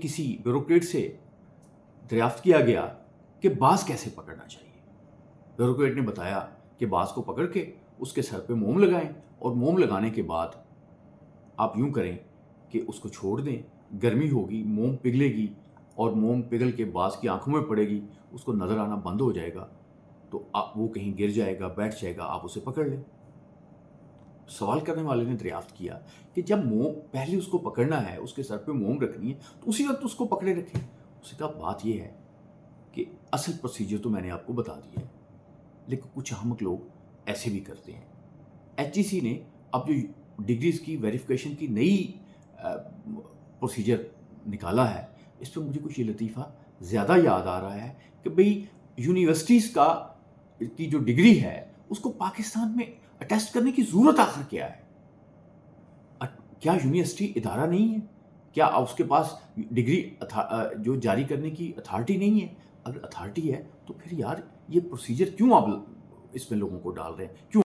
کسی بیوروکریٹ سے دریافت کیا گیا کہ باز کیسے پکڑنا چاہیے. بیوروکریٹ نے بتایا کہ باز کو پکڑ کے اس کے سر پہ موم لگائیں اور موم لگانے کے بعد آپ یوں کریں کہ اس کو چھوڑ دیں, گرمی ہوگی, موم پگھلے گی اور موم پگھل کے باز کی آنکھوں میں پڑے گی, اس کو نظر آنا بند ہو جائے گا, تو وہ کہیں گر جائے گا, بیٹھ جائے گا, آپ اسے پکڑ لیں. سوال کرنے والے نے دریافت کیا کہ جب موم پہلے اس کو پکڑنا ہے, اس کے سر پہ موم رکھنی ہے, تو اسی وقت اس کو پکڑے رکھیں. اس نے کہا بات یہ ہے کہ اصل پروسیجر تو میں نے آپ کو بتا دیا ہے, لیکن کچھ احمق لوگ ایسے بھی کرتے ہیں. ایچ ای سی نے اب جو ڈگریز کی ویریفیکیشن کی نئی پروسیجر نکالا ہے, اس پہ مجھے کچھ یہ لطیفہ زیادہ یاد آ رہا ہے کہ بھئی یونیورسٹیز کی جو ڈگری ہے اس کو پاکستان میں اٹیسٹ کرنے کی ضرورت آخر کیا ہے؟ کیا یونیورسٹی ادارہ نہیں ہے؟ کیا اس کے پاس ڈگری جو جاری کرنے کی اتھارٹی نہیں ہے؟ اگر اتھارٹی ہے تو پھر یار یہ پروسیجر کیوں آپ اس میں لوگوں کو ڈال رہے ہیں؟ کیوں